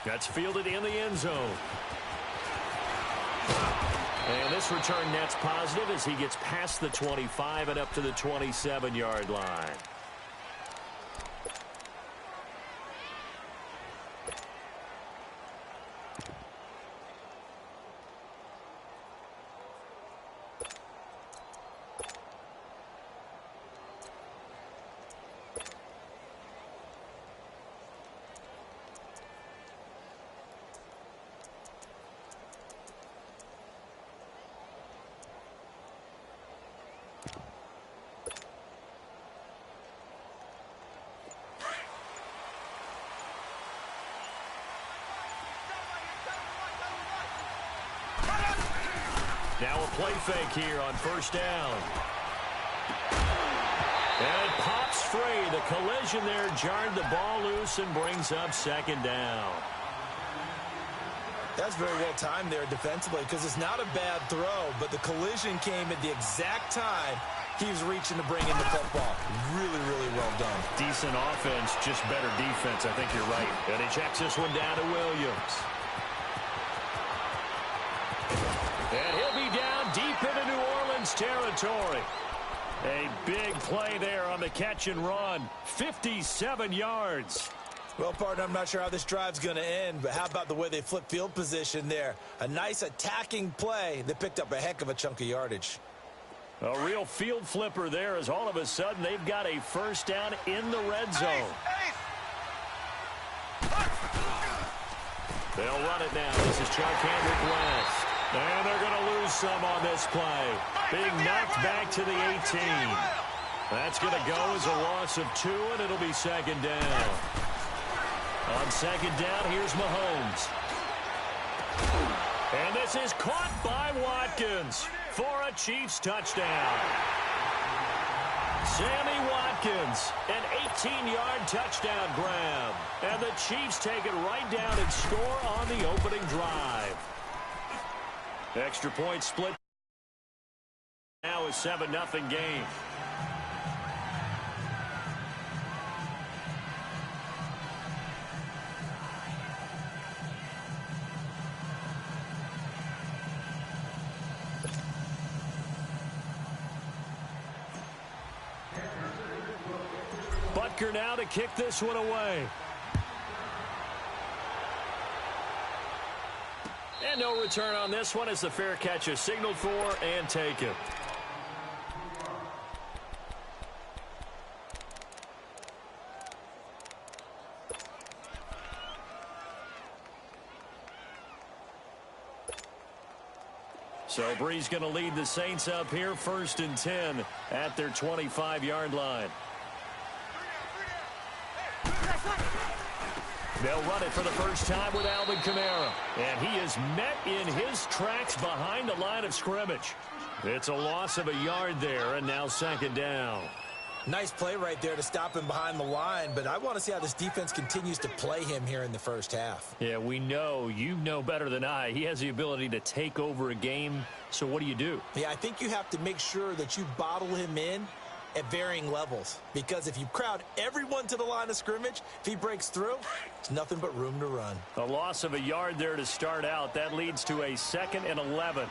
That's fielded in the end zone. And this return net's positive as he gets past the 25 and up to the 27-yard line. Now a play fake here on first down. And it pops free. The collision there jarred the ball loose and brings up second down. That's very well timed there defensively because it's not a bad throw, but the collision came at the exact time he was reaching to bring in the football. Really, really well done. Decent offense, just better defense. I think you're right. And he checks this one down to Williams. And he'll be down deep into New Orleans territory. A big play there on the catch and run. 57 yards. Well, partner, I'm not sure how this drive's going to end, but how about the way they flip field position there? A nice attacking play that picked up a heck of a chunk of yardage. A real field flipper there as all of a sudden they've got a first down in the red zone. They'll run it now. This is Charcandrick West. And they're going to lose some on this play. Being knocked back to the 18. That's going to go as a loss of 2, and it'll be second down. On second down, here's Mahomes. And this is caught by Watkins for a Chiefs touchdown. Sammy Watkins, an 18-yard touchdown grab. And the Chiefs take it right down and score on the opening drive. Extra point split. Now is 7-0 game. Butker now to kick this one away. And no return on this one as the fair catch is signaled for and taken. So Brees going to lead the Saints up here 1st and 10 at their 25-yard line. They'll run it for the first time with Alvin Kamara. And he is met in his tracks behind the line of scrimmage. It's a loss of a yard there, and now second down. Nice play right there to stop him behind the line, but I want to see how this defense continues to play him here in the first half. Yeah, we know. You know better than I. He has the ability to take over a game, so what do? Yeah, I think you have to make sure that you bottle him in at varying levels, because if you crowd everyone to the line of scrimmage, if he breaks through, it's nothing but room to run. A loss of a yard there to start out. That leads to a 2nd and 11.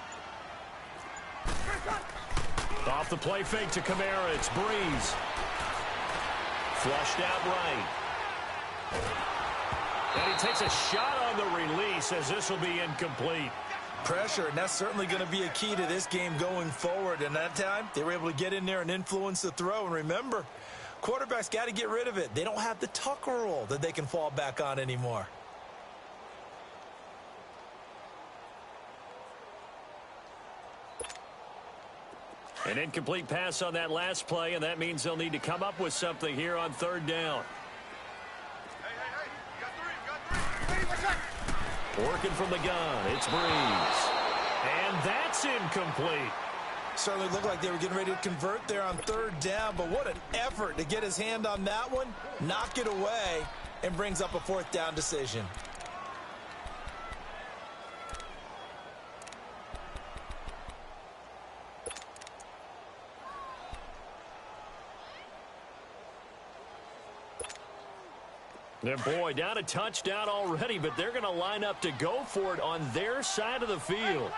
Off the play fake to Kamara. It's Brees. Flushed out right. And he takes a shot on the release as this will be incomplete. Pressure, and that's certainly going to be a key to this game going forward. And that time, they were able to get in there and influence the throw. And remember, quarterbacks got to get rid of it. They don't have the Tucker rule that they can fall back on anymore. An incomplete pass on that last play, and that means they'll need to come up with something here on 3rd down. Working from the gun, it's Brees. And that's incomplete. Certainly looked like they were getting ready to convert there on 3rd down, but what an effort to get his hand on that one, knock it away, and brings up a 4th down decision. And boy, down a touchdown already, but they're going to line up to go for it on their side of the field.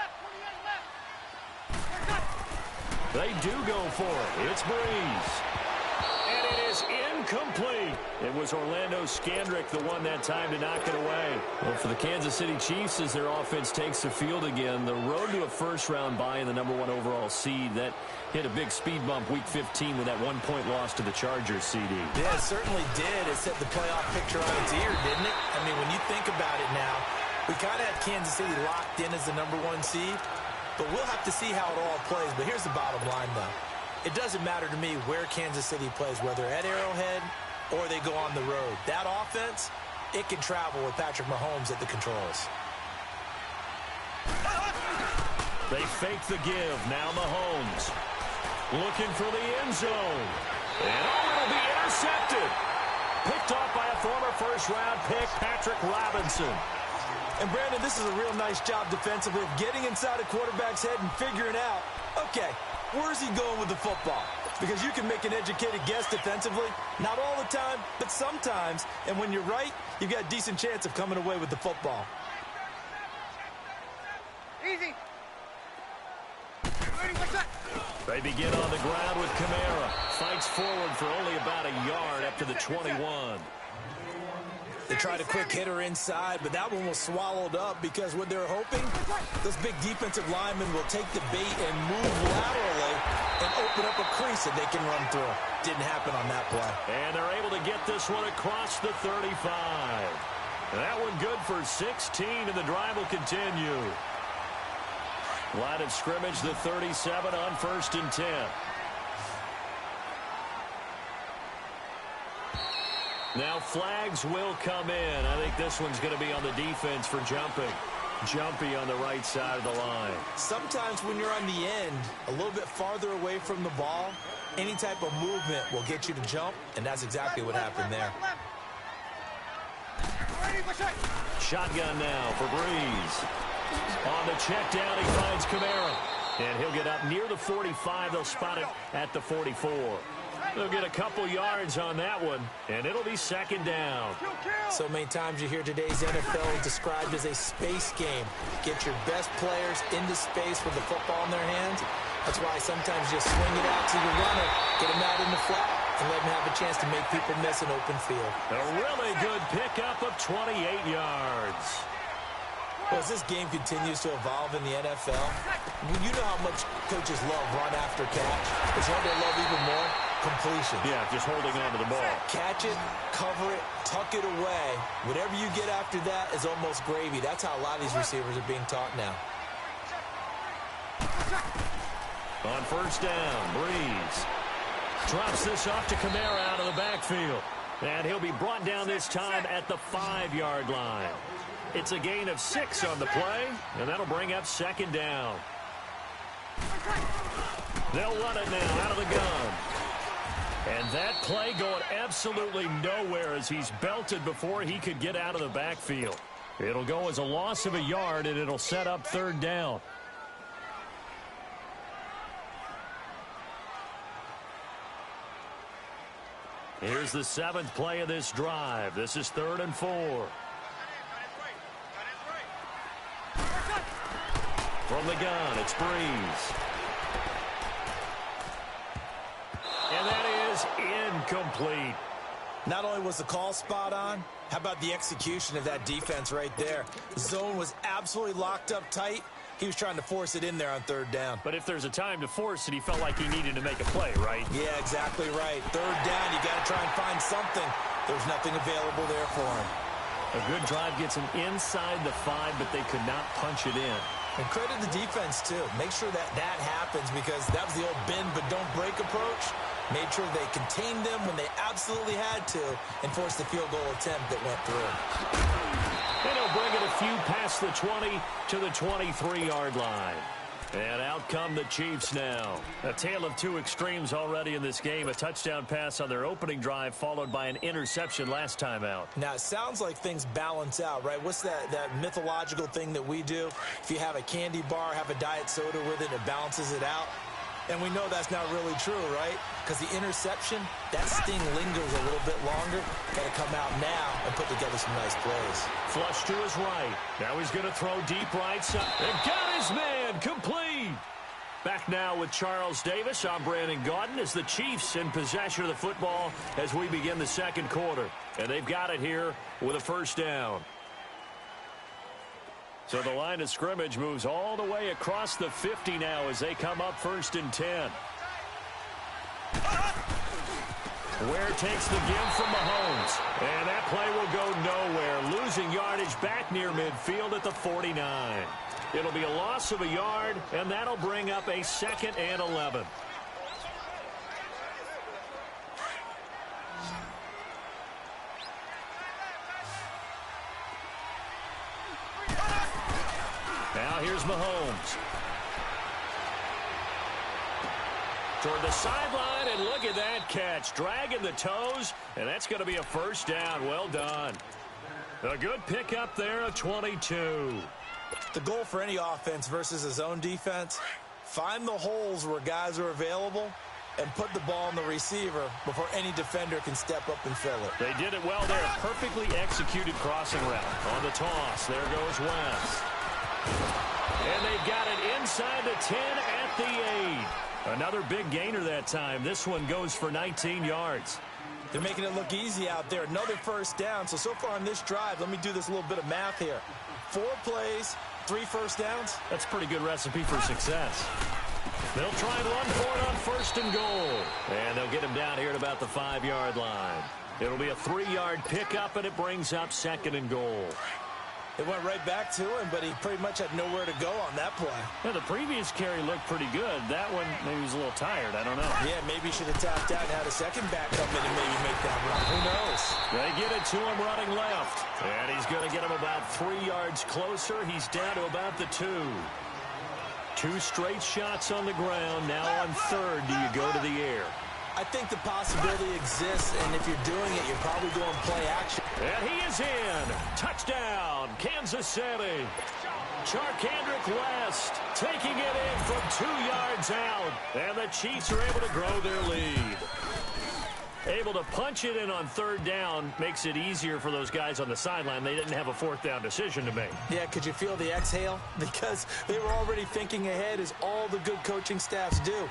They do go for it. It's Breeze. And it is incomplete. It was Orlando Scandrick the one that time to knock it away. Well, for the Kansas City Chiefs, as their offense takes the field again, the road to a first-round bye in the #1 overall seed, that hit a big speed bump week 15 with that 1-point loss to the Chargers, CD. Yeah, it certainly did. It set the playoff picture on its ear, didn't it? I mean, when you think about it now, we kind of had Kansas City locked in as the #1 seed, but we'll have to see how it all plays. But here's the bottom line, though. It doesn't matter to me where Kansas City plays, whether at Arrowhead or they go on the road. That offense, it can travel with Patrick Mahomes at the controls. They fake the give. Now Mahomes looking for the end zone. And it'll be intercepted. Picked off by a former first-round pick, Patrick Robinson. And, Brandon, this is a real nice job defensively of getting inside a quarterback's head and figuring out, okay, where's he going with the football? Because you can make an educated guess defensively. Not all the time, but sometimes. And when you're right, you've got a decent chance of coming away with the football. Easy. They begin on the ground with Kamara. Fights forward for only about a yard up to the 21. They tried a quick hitter inside, but that one was swallowed up because what they're hoping, those big defensive linemen will take the bait and move laterally and open up a crease that they can run through. Didn't happen on that play. And they're able to get this one across the 35. That one good for 16, and the drive will continue. Line of scrimmage, the 37 on 1st and 10. Now flags will come in. I think this one's going to be on the defense for jumping. Jumpy on the right side of the line. Sometimes when you're on the end, a little bit farther away from the ball, any type of movement will get you to jump, and that's exactly what happened there. Shotgun now for Breeze. On the check down, he finds Kamara. And he'll get up near the 45. They'll spot it at the 44. They'll get a couple yards on that one, and it'll be 2nd down. So many times you hear today's NFL described as a space game. Get your best players into space with the football in their hands. That's why sometimes you swing it out to your runner, get him out in the flat, and let him have a chance to make people miss an open field. A really good pickup of 28 yards. Well, as this game continues to evolve in the NFL, you know how much coaches love run after catch. But you know what they love even more? Completion. Yeah, just holding on to the ball. Catch it, cover it, tuck it away. Whatever you get after that is almost gravy. That's how a lot of these receivers are being taught now. On 1st down, Breeze drops this off to Kamara out of the backfield. And he'll be brought down this time at the 5-yard line. It's a gain of 6 on the play, and that'll bring up 2nd down. They'll run it now out of the gun. And that play going absolutely nowhere as he's belted before he could get out of the backfield. It'll go as a loss of a yard, and it'll set up 3rd down. Here's the 7th play of this drive. This is 3rd and 4. From the gun, it's Breeze. And that is incomplete. Not only was the call spot on, how about the execution of that defense right there? The zone was absolutely locked up tight. He was trying to force it in there on 3rd down. But if there's a time to force it, he felt like he needed to make a play, right? Yeah, exactly right. 3rd down, you got to try and find something. There's nothing available there for him. A good drive gets him inside the 5, but they could not punch it in. And credit the defense, too. Make sure that happens because that was the old bend but don't break approach. Made sure they contained them when they absolutely had to and forced the field goal attempt that went through. And he'll bring it a few past the 20 to the 23-yard line. And out come the Chiefs now. A tale of two extremes already in this game. A touchdown pass on their opening drive followed by an interception last time out. Now, it sounds like things balance out, right? What's that mythological thing that we do? If you have a candy bar, have a diet soda with it, it balances it out. And we know that's not really true, right? Because the interception, that sting lingers a little bit longer. Got to come out now and put together some nice plays. Flush to his right. Now he's going to throw deep right side. And got his man complete. Back now with Charles Davis. I'm Brandon Gaudin as the Chiefs in possession of the football as we begin the second quarter. And they've got it here with a first down. So the line of scrimmage moves all the way across the 50 now as they come up 1st and 10. Ware takes the give from Mahomes. And that play will go nowhere. Losing yardage back near midfield at the 49. It'll be a loss of a yard, and that'll bring up a 2nd and 11. Now here's Mahomes. Toward the sideline, and look at that catch. Dragging the toes, and that's going to be a first down. Well done. A good pickup there, a 22. The goal for any offense versus a zone defense, find the holes where guys are available and put the ball on the receiver before any defender can step up and fill it. They did it well there. Perfectly executed crossing route. On the toss, there goes West. And they've got it inside the 10 at the 8. Another big gainer that time. This one goes for 19 yards. They're making it look easy out there. Another first down. So far on this drive, let me do this little bit of math here. 4 plays, 3 first downs. That's a pretty good recipe for success. They'll try and run for it on 1st and goal. And they'll get him down here at about the 5-yard line. It'll be a 3-yard pickup, and it brings up 2nd and goal. It went right back to him, but he pretty much had nowhere to go on that play. Yeah, the previous carry looked pretty good. That one, maybe he was a little tired. I don't know. Yeah, maybe he should have tapped out and had a second back come in and maybe make that run. Who knows? They get it to him running left. And he's going to get him about 3 yards closer. He's down to about the 2. 2 straight shots on the ground. Now on 3rd, do you go to the air? I think the possibility exists, and if you're doing it, you're probably going play action. And he is in. Touchdown, Kansas City. Charcandrick West taking it in from 2 yards out. And the Chiefs are able to grow their lead. Able to punch it in on 3rd down makes it easier for those guys on the sideline. They didn't have a 4th down decision to make. Yeah, could you feel the exhale? Because they were already thinking ahead, as all the good coaching staffs do.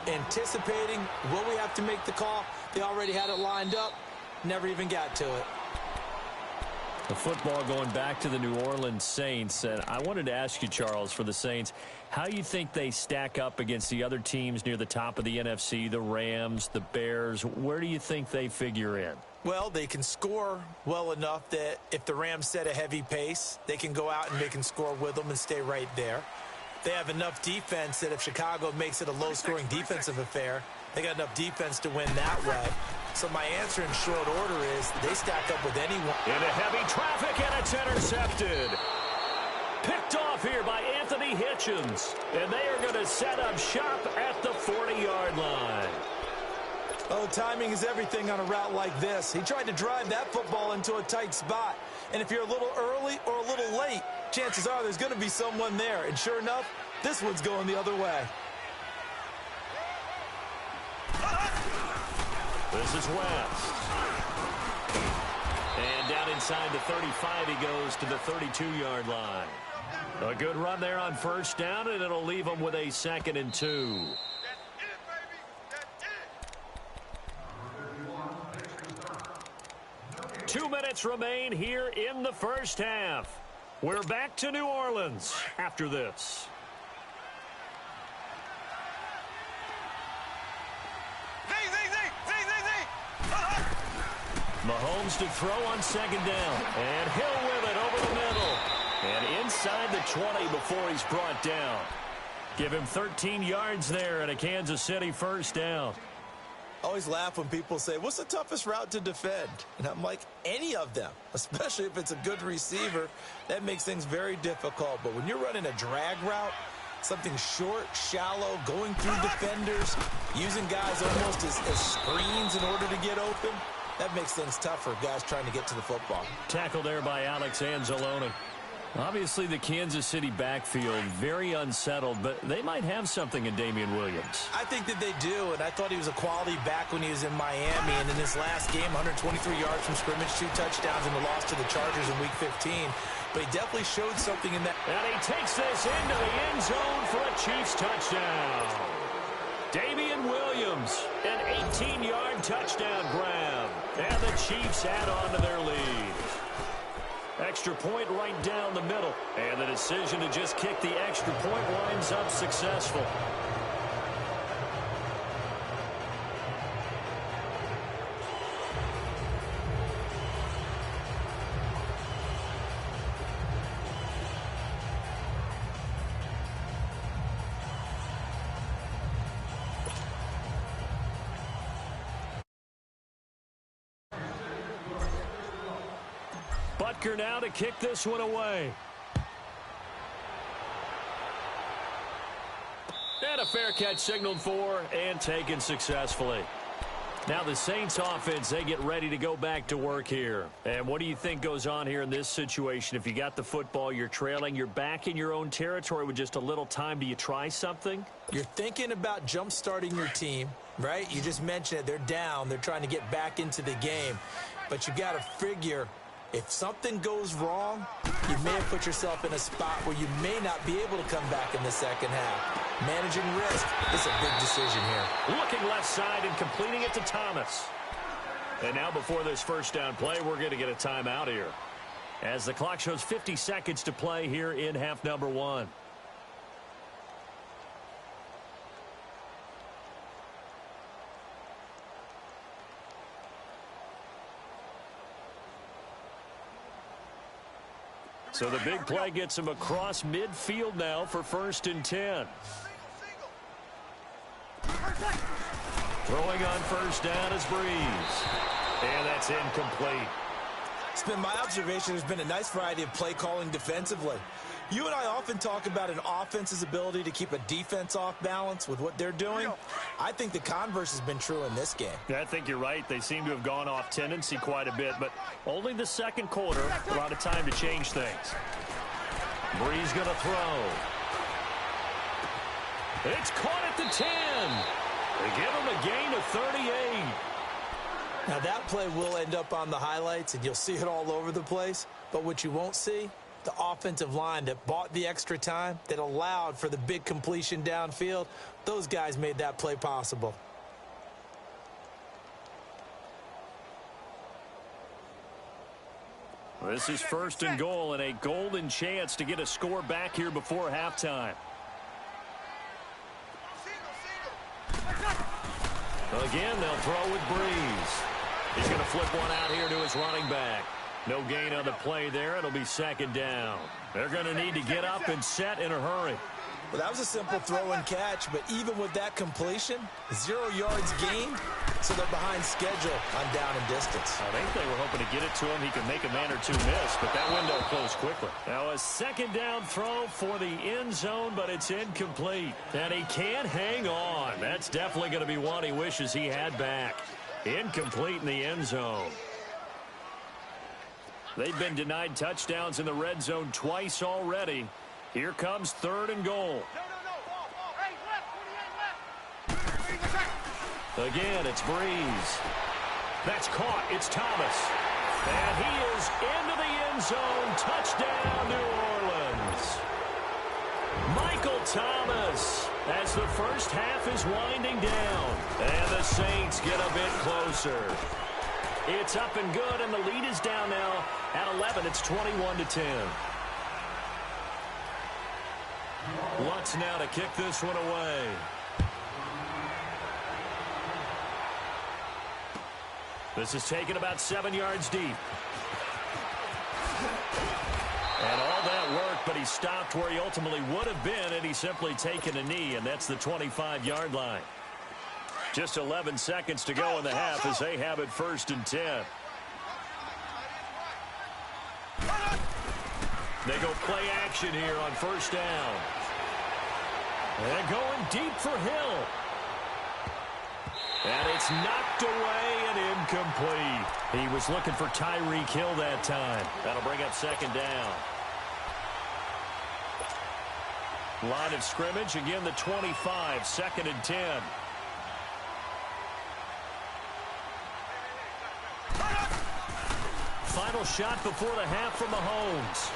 Anticipating, will we have to make the call? They already had it lined up, never even got to it. The football going back to the New Orleans Saints. And I wanted to ask you, Charles, for the Saints, how you think they stack up against the other teams near the top of the NFC, the Rams, the Bears. Where do you think they figure in? Well, they can score well enough that if the Rams set a heavy pace, they can go out and they can score with them and stay right there. They have enough defense that if Chicago makes it a low-scoring defensive affair, they got enough defense to win that way. So my answer in short order is they stack up with anyone. Into heavy traffic, and it's intercepted. Picked off here by Anthony Hitchens. And they are going to set up shop at the 40-yard line. Oh, timing is everything on a route like this. He tried to drive that football into a tight spot. And if you're a little early or a little late, chances are there's going to be someone there. And sure enough, this one's going the other way. This is West. And down inside the 35, he goes to the 32-yard line. A good run there on 1st down, and it'll leave him with a 2nd and 2. Two minutes remain here in the first half. We're back to New Orleans after this. Mahomes to throw on 2nd down. And Hill with it over the middle. And inside the 20 before he's brought down. Give him 13 yards there and a Kansas City 1st down. I always laugh when people say, what's the toughest route to defend? And I'm like, any of them, especially if it's a good receiver. That makes things very difficult. But when you're running a drag route, something short, shallow, going through defenders, using guys almost as screens in order to get open, that makes things tough for guys trying to get to the football. Tackled there by Alex Anzalone. Obviously, the Kansas City backfield, very unsettled, but they might have something in Damian Williams. I think that they do, and I thought he was a quality back when he was in Miami. And in his last game, 123 yards from scrimmage, 2 touchdowns in the loss to the Chargers in Week 15. But he definitely showed something in that. And he takes this into the end zone for a Chiefs touchdown. Damian Williams, an 18-yard touchdown grab. And the Chiefs add on to their lead. Extra point right down the middle. And the decision to just kick the extra point winds up successful. Butker now to kick this one away. And a fair catch signaled for and taken successfully. Now the Saints offense, they get ready to go back to work here. And what do you think goes on here in this situation? If you got the football, you're trailing, you're back in your own territory with just a little time. Do you try something? You're thinking about jump-starting your team, right? You just mentioned it. They're down. They're trying to get back into the game. But you got to figure, if something goes wrong, you may have put yourself in a spot where you may not be able to come back in the second half. Managing risk is a big decision here. Looking left side and completing it to Thomas. And now before this first down play, we're going to get a timeout here, as the clock shows 50 seconds to play here in half number 1. So the big play gets him across midfield now for 1st and 10. Throwing on first down is Breeze. And that's incomplete. It's been my observation there's been a nice variety of play calling defensively. You and I often talk about an offense's ability to keep a defense off balance with what they're doing. I think the converse has been true in this game. Yeah, I think you're right. They seem to have gone off tendency quite a bit, but only the second quarter, a lot of time to change things. Breeze going to throw. It's caught at the 10. They give him a gain of 38. Now that play will end up on the highlights, and you'll see it all over the place. But what you won't see, the offensive line that bought the extra time, that allowed for the big completion downfield, those guys made that play possible. This is 1st and goal, and a golden chance to get a score back here before halftime. Again, they'll throw with Breeze. He's going to flip one out here to his running back. No gain on the play there. It'll be 2nd down. They're going to need to get up and set in a hurry. Well, that was a simple throw and catch, but even with that completion, 0 yards gained, so they're behind schedule on down and distance. I think they were hoping to get it to him. He could make a man or two miss, but that window closed quickly. Now a 2nd down throw for the end zone, but it's incomplete. And he can't hang on. That's definitely going to be one he wishes he had back. Incomplete in the end zone. They've been denied touchdowns in the red zone twice already. Here comes 3rd and goal. Again, it's Breeze. That's caught. It's Thomas. And he is into the end zone. Touchdown, New Orleans. Michael Thomas, as the first half is winding down. And the Saints get a bit closer. It's up and good, and the lead is down now at 11. It's 21-10. Lutz now to kick this one away. This is taken about 7 yards deep. And all that worked, but he stopped where he ultimately would have been, and he's simply taken a knee, and that's the 25-yard line. Just 11 seconds to go in the half as they have it 1st and 10. They go play action here on 1st down. And going deep for Hill. And it's knocked away and incomplete. He was looking for Tyreek Hill that time. That'll bring up 2nd down. Line of scrimmage, again the 25, 2nd and 10. Final shot before the half from Mahomes.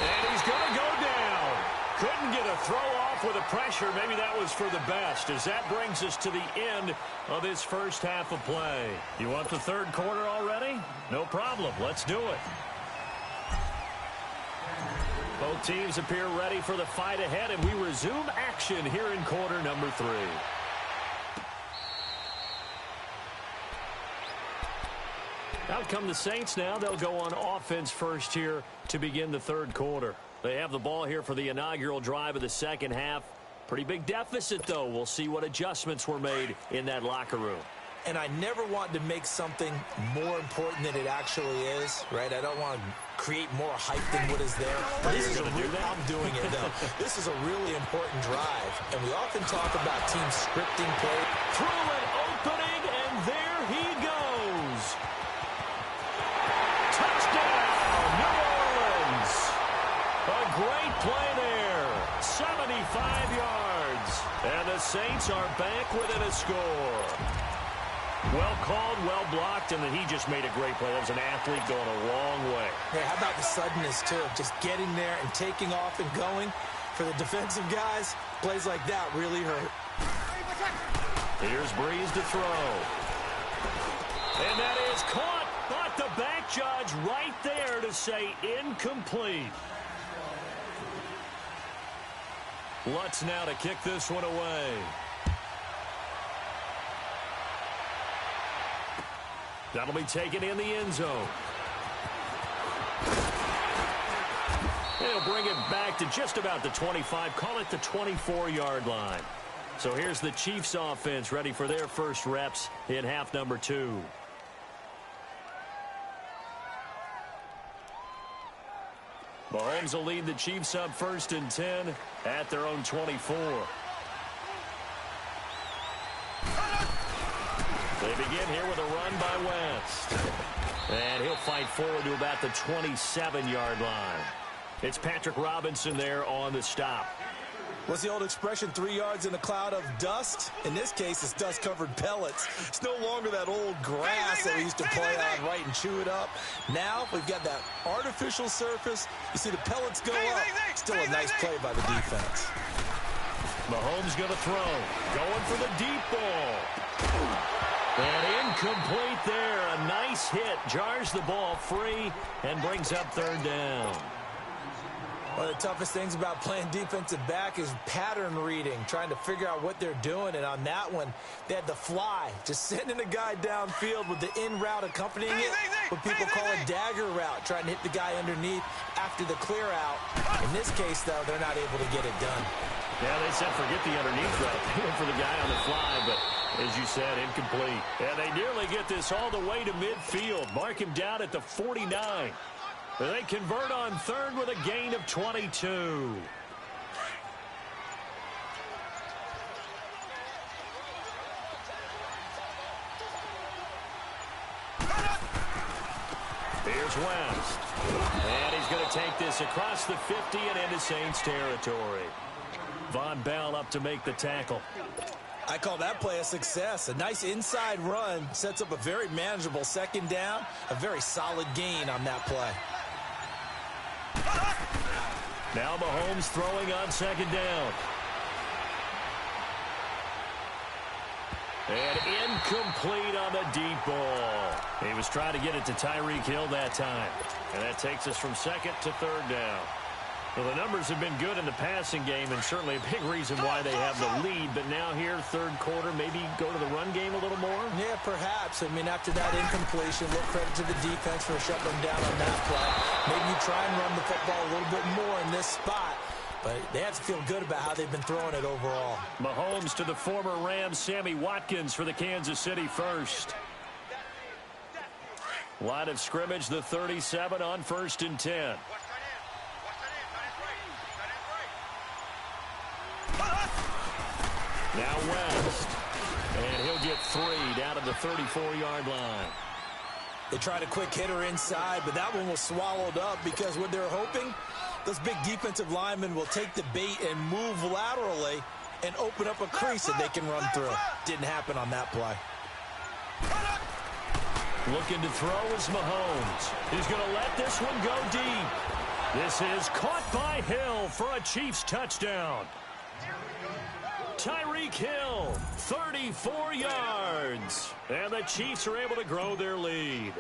And he's going to go down. Couldn't get a throw off with the pressure. Maybe that was for the best, as that brings us to the end of this first half of play. You want the third quarter already? No problem. Let's do it. Both teams appear ready for the fight ahead, and we resume action here in quarter number 3. Out come the Saints now. They'll go on offense first here to begin the third quarter. They have the ball here for the inaugural drive of the second half. Pretty big deficit, though. We'll see what adjustments were made in that locker room. And I never want to make something more important than it actually is, right? I don't want to create more hype than what is there. This is I'm doing it, though. This is a really important drive. And we often talk about teams scripting play. Through an opening, and there he goes. Touchdown, New Orleans. A great play there. 75 yards. And the Saints are back within a score. Well called, well blocked, and then he just made a great play. That was an athlete going a long way. Hey, how about the suddenness, too? Just getting there and taking off and going. For the defensive guys, plays like that really hurt. Here's Breeze to throw. And that is caught, but the back judge right there to say incomplete. Lutz now to kick this one away. That'll be taken in the end zone. They'll bring it back to just about the 25, call it the 24-yard line. So here's the Chiefs offense ready for their first reps in half number 2. Mahomes will lead the Chiefs up 1st and 10 at their own 24. They begin here with a run by West. And he'll fight forward to about the 27-yard line. It's Patrick Robinson there on the stop. What's the old expression, 3 yards in a cloud of dust? In this case, it's dust-covered pellets. It's no longer that old grass that we used to play on, right, and chew it up. Now we've got that artificial surface. You see the pellets go up. Still a nice play by the defense. Mahomes going to throw. Going for the deep ball. And incomplete there. A nice hit. Jars the ball free and brings up 3rd down. One of the toughest things about playing defensive back is pattern reading, trying to figure out what they're doing. And on that one, they had the fly, just sending a guy downfield with the in route accompanying it, what people call a dagger route, trying to hit the guy underneath after the clear out. In this case, though, they're not able to get it done. Yeah, they said forget the underneath route. They went for the guy on the fly, but as you said, incomplete. And they nearly get this all the way to midfield. Mark him down at the 49. They convert on 3rd with a gain of 22. Here's West. And he's going to take this across the 50 and into Saints territory. Von Bell up to make the tackle. I call that play a success. A nice inside run sets up a very manageable 2nd down. A very solid gain on that play. Now Mahomes throwing on 2nd down. And incomplete on the deep ball. He was trying to get it to Tyreek Hill that time. And that takes us from 2nd to 3rd down. Well, the numbers have been good in the passing game, and certainly a big reason why they have the lead. But now here, 3rd quarter, maybe go to the run game a little more? Yeah, perhaps. I mean, after that incompletion, a little credit to the defense for shutting them down on that play. Maybe you try and run the football a little bit more in this spot. But they have to feel good about how they've been throwing it overall. Mahomes to the former Rams, Sammy Watkins for the Kansas City first. Line of scrimmage, the 37 on 1st and 10. Now West. And he'll get 3 down to the 34-yard line. They tried a quick hitter inside, but that one was swallowed up because what they're hoping, those big defensive linemen will take the bait and move laterally and open up a crease that they can run through. Didn't happen on that play. Looking to throw is Mahomes. He's going to let this one go deep. This is caught by Hill for a Chiefs touchdown. Tyreek Hill, 34 yards. And the Chiefs are able to grow their lead.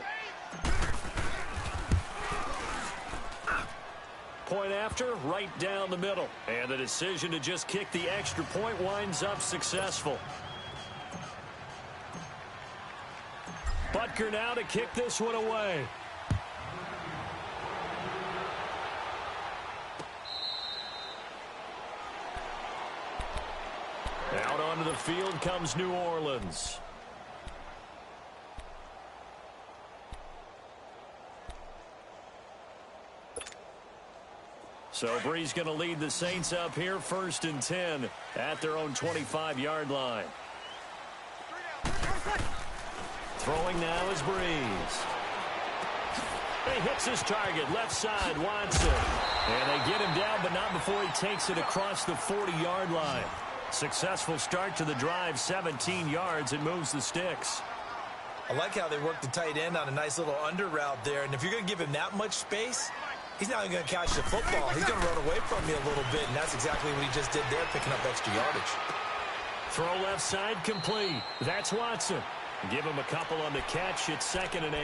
Point after, right down the middle. And the decision to just kick the extra point winds up successful. Butker now to kick this one away. Out onto the field comes New Orleans. So Brees going to lead the Saints up here, 1st and 10 at their own 25-yard line. Throwing now is Brees. He hits his target, left side, Watson. And they get him down, but not before he takes it across the 40-yard line. Successful start to the drive, 17 yards, and moves the sticks. I like how they work the tight end on a nice little under route there. And if you're going to give him that much space, he's not going to catch the football. He's going to run away from you a little bit, and that's exactly what he just did there, picking up extra yardage. Throw left side complete. That's Watson. Give him a couple on the catch. It's 2nd and 8.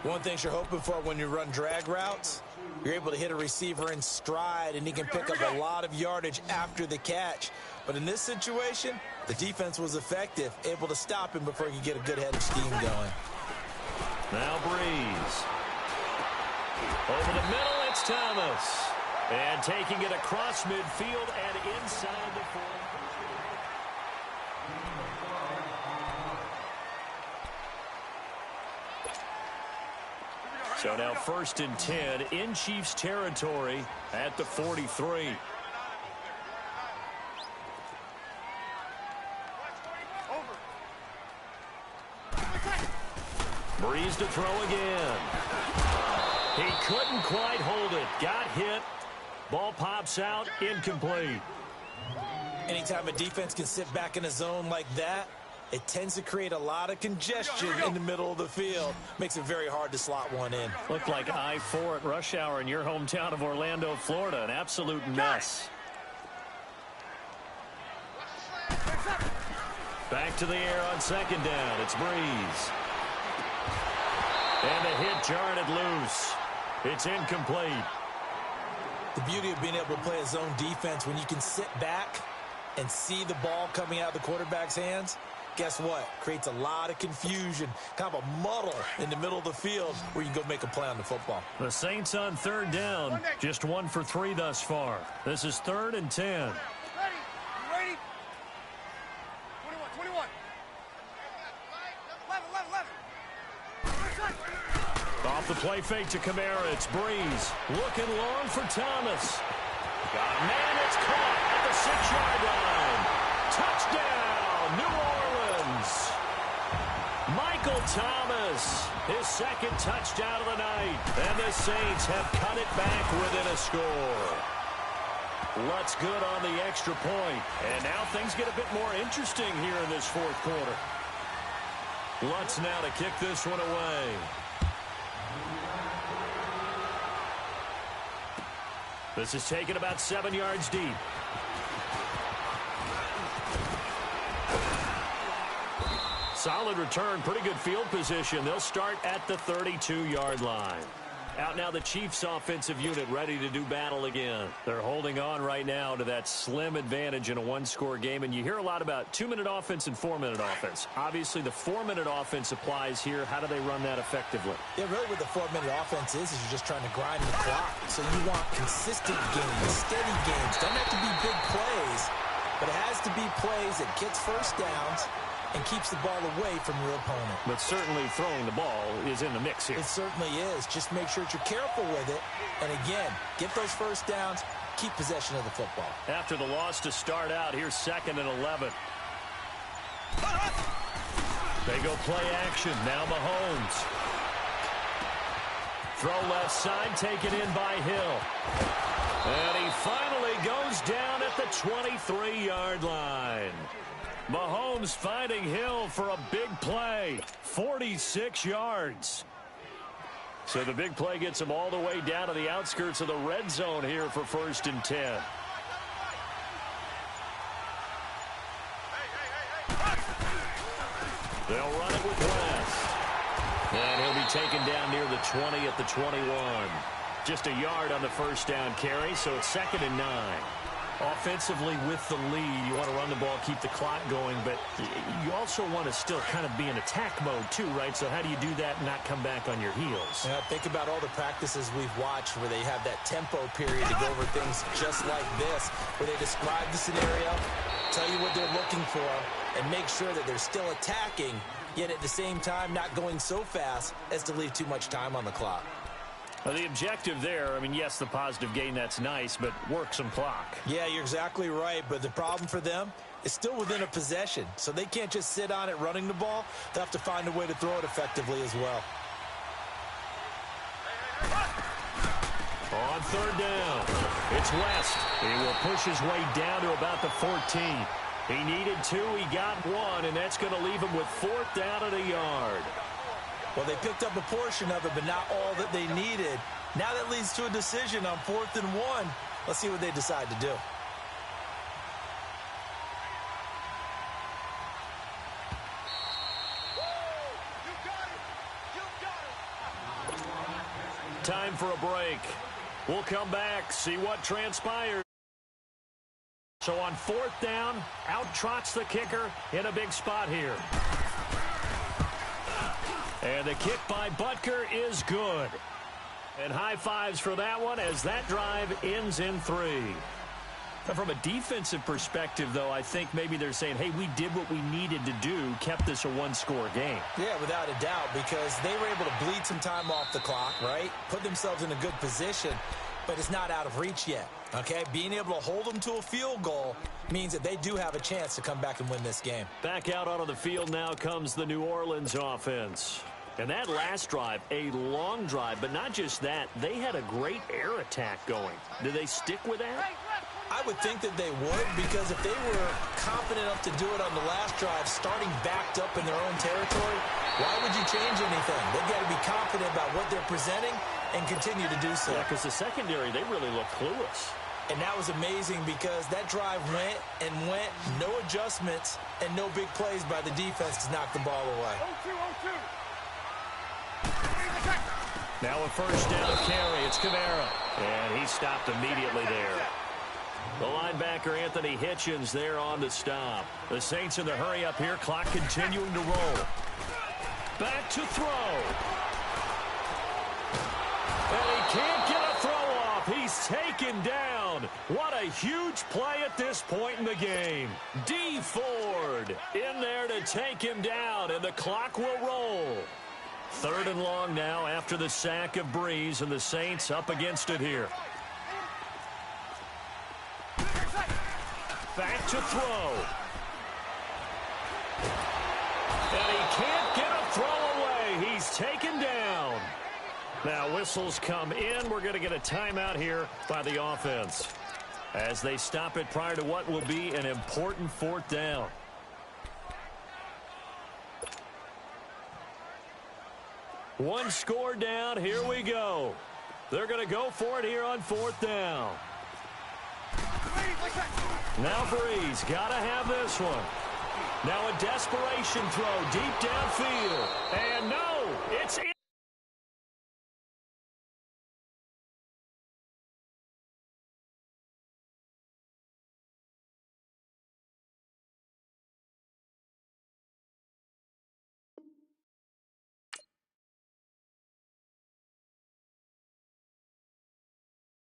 One thing you're hoping for when you run drag routes, you're able to hit a receiver in stride, and he can pick up a lot of yardage after the catch. But in this situation, the defense was effective, able to stop him before he could get a good head of steam going. Now Brees. Over the middle, it's Thomas. And taking it across midfield and inside the 40. So now 1st and 10 in Chiefs territory at the 43. Brees to throw again. He couldn't quite hold it. Got hit. Ball pops out. Incomplete. Anytime a defense can sit back in a zone like that, it tends to create a lot of congestion in the middle of the field. Makes it very hard to slot one in. Looked like I-4 at rush hour in your hometown of Orlando, Florida. An absolute mess. Back to the air on 2nd down. It's Brees. And the hit jarred it loose. It's incomplete. The beauty of being able to play a zone defense when you can sit back and see the ball coming out of the quarterback's hands, guess what? Creates a lot of confusion, kind of a muddle in the middle of the field where you can go make a play on the football. The Saints on 3rd down, just 1 for 3 thus far. This is 3rd and 10. Ready? You ready? 21. 11. Off the play fake to Kamara, it's Brees. Looking long for Thomas. Got a man, it's caught at the 6-yard line. Touchdown, New Orleans. Michael Thomas, his 2nd touchdown of the night. And the Saints have cut it back within a score. Lutz good on the extra point. And now things get a bit more interesting here in this 4th quarter. Lutz now to kick this one away. This is taken about 7 yards deep. Solid return, pretty good field position. They'll start at the 32-yard line. Out now the Chiefs offensive unit ready to do battle again. They're holding on right now to that slim advantage in a 1-score game. And you hear a lot about 2-minute offense and 4-minute offense. Obviously the 4-minute offense applies here. How do they run that effectively? Yeah, really what the 4-minute offense is you're just trying to grind the clock. So you want consistent games, steady games. Doesn't have to be big plays, but it has to be plays that gets first downs and keeps the ball away from your opponent. But certainly throwing the ball is in the mix here. It certainly is. Just make sure that you're careful with it. And again, get those first downs, keep possession of the football. After the loss to start out, here's 2nd and 11. They go play action. Now Mahomes. Throw left side, taken in by Hill. And he finally goes down at the 23-yard line. Mahomes finding Hill for a big play. 46 yards. So the big play gets him all the way down to the outskirts of the red zone here for 1st and 10. They'll run it with West. And he'll be taken down near the 20 at the 21. Just a yard on the first down carry, so it's 2nd and 9. Offensively with the lead, you want to run the ball, keep the clock going, but you also want to still kind of be in attack mode too, right? So how do you do that and not come back on your heels? Yeah, think about all the practices we've watched where they have that tempo period to go over things just like this, where they describe the scenario, tell you what they're looking for, and make sure that they're still attacking, yet at the same time not going so fast as to leave too much time on the clock. Well, the objective there, I mean, yes, the positive gain, that's nice, but work some clock. Yeah, you're exactly right, but the problem for them is still within a possession, so they can't just sit on it running the ball. They'll have to find a way to throw it effectively as well. On 3rd down, it's West. He will push his way down to about the 14. He needed 2, he got 1, and that's going to leave him with 4th down at a yard. Well, they picked up a portion of it, but not all that they needed. Now that leads to a decision on 4th and 1. Let's see what they decide to do. Time for a break. We'll come back, see what transpires. So on 4th down, out trots the kicker in a big spot here. And the kick by Butker is good. And high fives for that one as that drive ends in 3. Now, from a defensive perspective, though, I think maybe they're saying, hey, we did what we needed to do, kept this a one-score game. Yeah, without a doubt, because they were able to bleed some time off the clock, right? Put themselves in a good position, but it's not out of reach yet, okay? Being able to hold them to a field goal means that they do have a chance to come back and win this game. Back out onto the field now comes the New Orleans offense. And that last drive, a long drive, but not just that, they had a great air attack going. Do they stick with that? I would think that they would, because if they were confident enough to do it on the last drive, starting backed up in their own territory, why would you change anything? They've got to be confident about what they're presenting and continue to do so. Yeah, because the secondary, they really look clueless. And that was amazing because that drive went and went, no adjustments, and no big plays by the defense to knock the ball away. Now a first down carry. It's Kamara. And he stopped immediately there. The linebacker, Anthony Hitchens, there on the stop. The Saints in the hurry up here. Clock continuing to roll. Back to throw. And he can't get a throw off. He's taken down. What a huge play at this point in the game. Dee Ford in there to take him down, and the clock will roll. 3rd and long now after the sack of Breeze, and the Saints up against it here. Back to throw. And he can't get a throw away. He's taken down. Now whistles come in. We're going to get a timeout here by the offense as they stop it prior to what will be an important 4th down. One score down. Here we go. They're going to go for it here on 4th down. Now Breeze, got to have this one. Now a desperation throw deep downfield. And no, it's